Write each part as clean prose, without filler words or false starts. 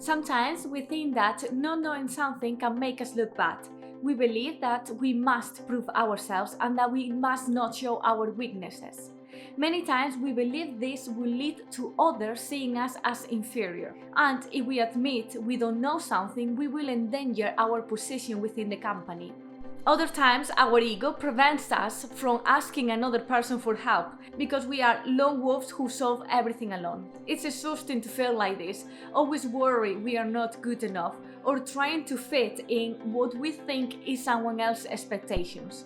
Sometimes we think that not knowing something can make us look bad. We believe that we must prove ourselves and that we must not show our weaknesses. Many times we believe this will lead to others seeing us as inferior. And if we admit we don't know something, we will endanger our position within the company. Other times, our ego prevents us from asking another person for help because we are lone wolves who solve everything alone. It's exhausting to feel like this, always worry we are not good enough or trying to fit in what we think is someone else's expectations.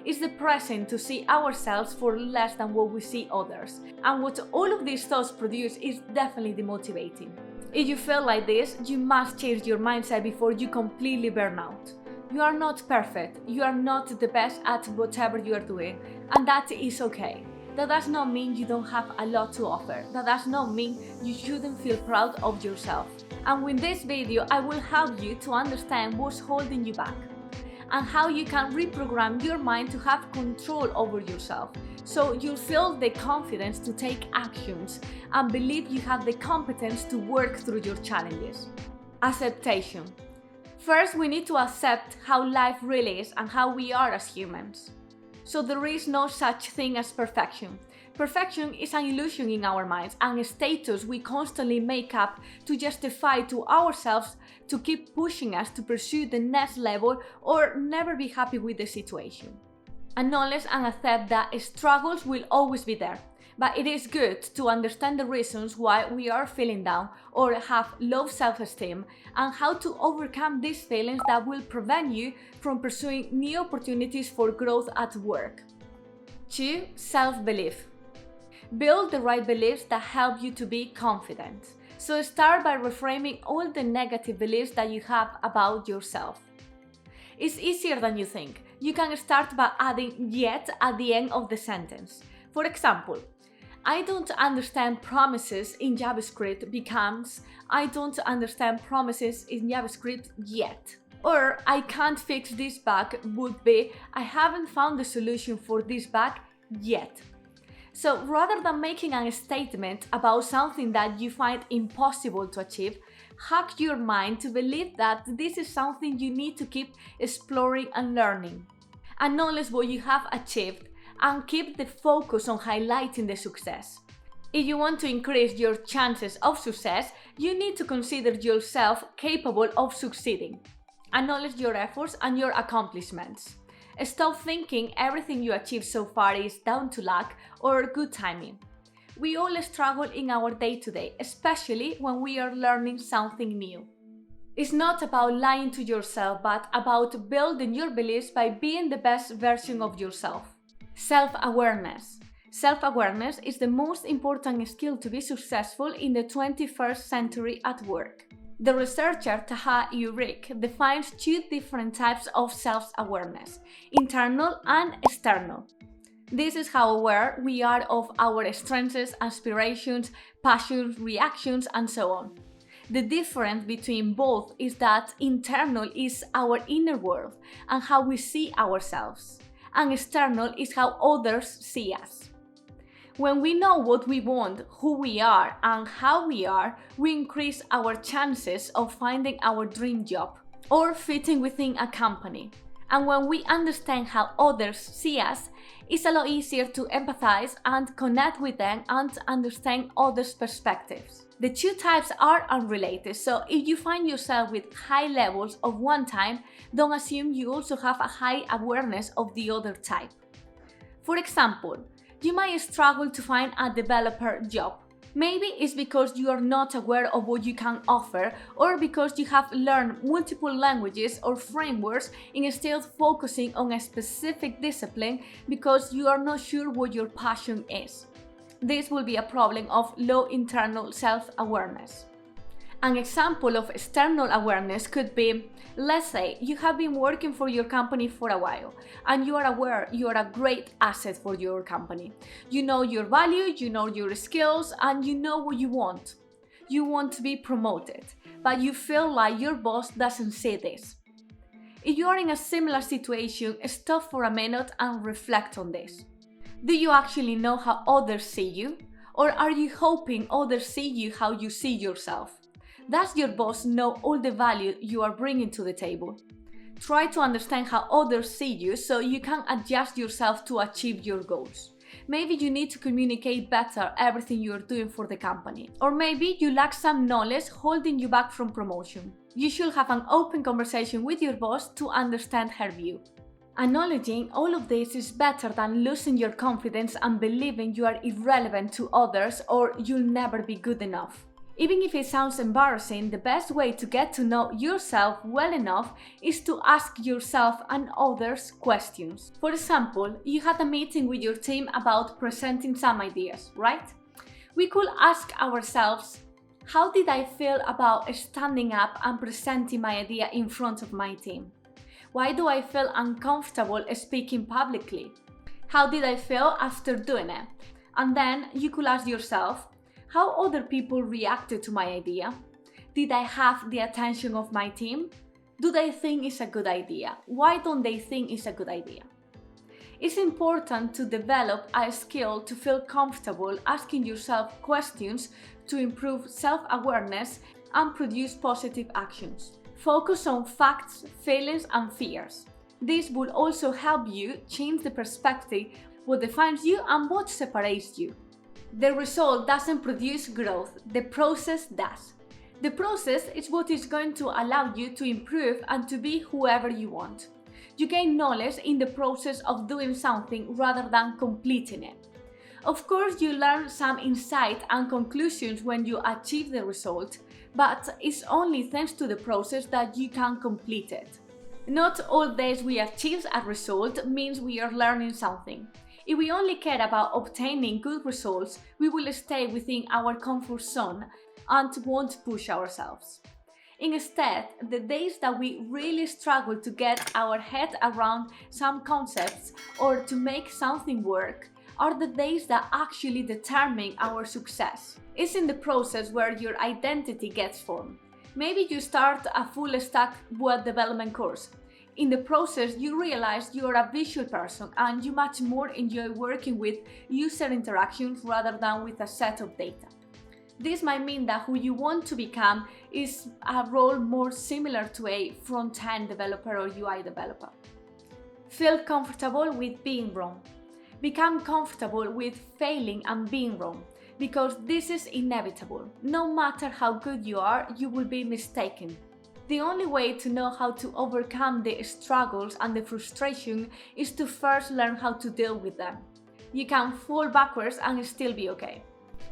It's depressing to see ourselves for less than what we see others, and what all of these thoughts produce is definitely demotivating. If you feel like this, you must change your mindset before you completely burn out. You are not perfect, you are not the best at whatever you are doing, and that is okay. That does not mean you don't have a lot to offer. That does not mean you shouldn't feel proud of yourself. And with this video, I will help you to understand what's holding you back and how you can reprogram your mind to have control over yourself, so you'll feel the confidence to take actions and believe you have the competence to work through your challenges. Acceptation. First, we need to accept how life really is and how we are as humans. So there is no such thing as perfection. Perfection is an illusion in our minds and a status we constantly make up to justify to ourselves to keep pushing us to pursue the next level or never be happy with the situation. Acknowledge and accept that struggles will always be there. But it is good to understand the reasons why we are feeling down or have low self-esteem and how to overcome these feelings that will prevent you from pursuing new opportunities for growth at work. 2. Self-belief. Build the right beliefs that help you to be confident. So start by reframing all the negative beliefs that you have about yourself. It's easier than you think. You can start by adding "yet" at the end of the sentence. For example, I don't understand promises in JavaScript becomes I don't understand promises in JavaScript yet. Or I can't fix this bug would be I haven't found the solution for this bug yet. So rather than making a statement about something that you find impossible to achieve, hack your mind to believe that this is something you need to keep exploring and learning. Acknowledge what you have achieved and keep the focus on highlighting the success. If you want to increase your chances of success, you need to consider yourself capable of succeeding. Acknowledge your efforts and your accomplishments. Stop thinking everything you achieved so far is down to luck or good timing. We all struggle in our day-to-day, especially when we are learning something new. It's not about lying to yourself, but about building your beliefs by being the best version of yourself. Self-awareness. Self-awareness is the most important skill to be successful in the 21st century at work. The researcher Taha Urick defines two different types of self-awareness, internal and external. This is how aware we are of our strengths, aspirations, passions, reactions, and so on. The difference between both is that internal is our inner world and how we see ourselves, and external is how others see us. When we know what we want, who we are, and how we are, we increase our chances of finding our dream job or fitting within a company. And when we understand how others see us, it's a lot easier to empathize and connect with them and understand others' perspectives. The two types are unrelated, so if you find yourself with high levels of one type, don't assume you also have a high awareness of the other type. For example, you might struggle to find a developer job. Maybe it's because you are not aware of what you can offer, or because you have learned multiple languages or frameworks instead of focusing on a specific discipline because you are not sure what your passion is. This will be a problem of low internal self-awareness. An example of external awareness could be, let's say you have been working for your company for a while and you are aware you are a great asset for your company. You know your value, you know your skills, and you know what you want. You want to be promoted, but you feel like your boss doesn't see this. If you are in a similar situation, stop for a minute and reflect on this. Do you actually know how others see you? Or are you hoping others see you how you see yourself? Does your boss know all the value you are bringing to the table? Try to understand how others see you so you can adjust yourself to achieve your goals. Maybe you need to communicate better everything you are doing for the company. Or maybe you lack some knowledge holding you back from promotion. You should have an open conversation with your boss to understand her view. Acknowledging all of this is better than losing your confidence and believing you are irrelevant to others or you'll never be good enough. Even if it sounds embarrassing, the best way to get to know yourself well enough is to ask yourself and others questions. For example, you had a meeting with your team about presenting some ideas, right? We could ask ourselves, how did I feel about standing up and presenting my idea in front of my team? Why do I feel uncomfortable speaking publicly? How did I feel after doing it? And then you could ask yourself, how other people reacted to my idea? Did I have the attention of my team? Do they think it's a good idea? Why don't they think it's a good idea? It's important to develop a skill to feel comfortable asking yourself questions to improve self-awareness and produce positive actions. Focus on facts, feelings, and fears. This will also help you change the perspective, what defines you and what separates you. The result doesn't produce growth, the process does. The process is what is going to allow you to improve and to be whoever you want. You gain knowledge in the process of doing something rather than completing it. Of course, you learn some insight and conclusions when you achieve the result, but it's only thanks to the process that you can complete it. Not all days we achieve a result means we are learning something. If we only care about obtaining good results, we will stay within our comfort zone and won't push ourselves. Instead, the days that we really struggle to get our head around some concepts or to make something work are the days that actually determine our success. It's in the process where your identity gets formed. Maybe you start a full stack web development course. In the process, you realize you are a visual person and you much more enjoy working with user interactions rather than with a set of data. This might mean that who you want to become is a role more similar to a front-end developer or UI developer. Feel comfortable with being wrong. Become comfortable with failing and being wrong, because this is inevitable. No matter how good you are, you will be mistaken. The only way to know how to overcome the struggles and the frustration is to first learn how to deal with them. You can fall backwards and still be okay.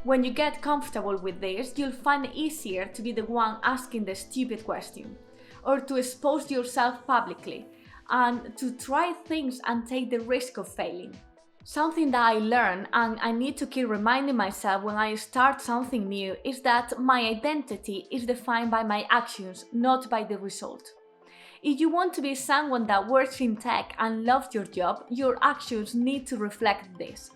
When you get comfortable with this, you'll find it easier to be the one asking the stupid question, or to expose yourself publicly, and to try things and take the risk of failing. Something that I learned, and I need to keep reminding myself when I start something new, is that my identity is defined by my actions, not by the result. If you want to be someone that works in tech and loves your job, your actions need to reflect this.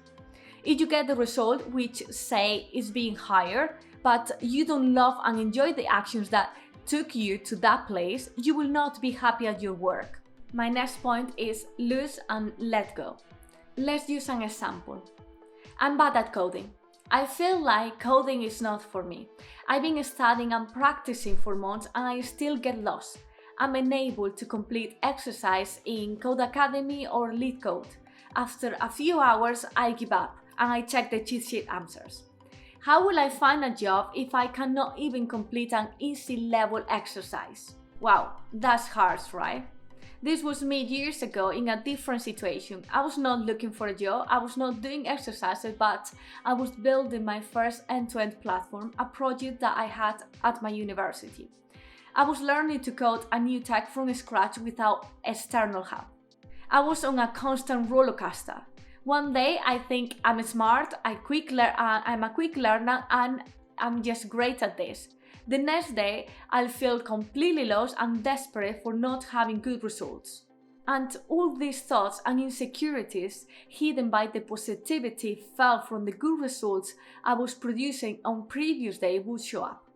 If you get the result, which say is being hired, but you don't love and enjoy the actions that took you to that place, you will not be happy at your work. My next point is lose and let go. Let's use an example. I'm bad at coding. I feel like coding is not for me. I've been studying and practicing for months and I still get lost. I'm unable to complete exercise in Code Academy or Lead Code. After a few hours, I give up and I check the cheat sheet answers. How will I find a job if I cannot even complete an easy level exercise? Wow, that's harsh, right? This was me years ago in a different situation. I was not looking for a job, I was not doing exercises, but I was building my first end-to-end platform, a project that I had at my university. I was learning to code a new tech from scratch without external help. I was on a constant roller coaster. One day I think I'm smart, I'm a quick learner and I'm just great at this. The next day, I'll feel completely lost and desperate for not having good results. And all these thoughts and insecurities, hidden by the positivity felt from the good results I was producing on previous day, would show up.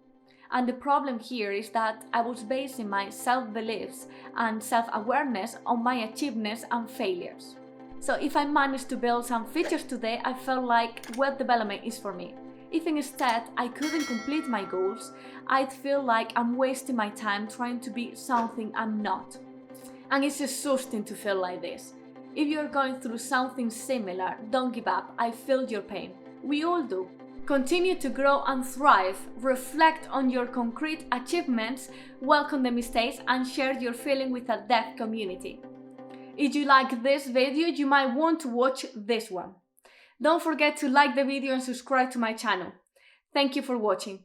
And the problem here is that I was basing my self-beliefs and self-awareness on my achievements and failures. So if I managed to build some features today, I felt like web development is for me. If instead I couldn't complete my goals, I'd feel like I'm wasting my time trying to be something I'm not. And it's exhausting to feel like this. If you're going through something similar, don't give up. I feel your pain. We all do. Continue to grow and thrive. Reflect on your concrete achievements, welcome the mistakes, and share your feeling with a deaf community. If you like this video, you might want to watch this one. Don't forget to like the video and subscribe to my channel. Thank you for watching.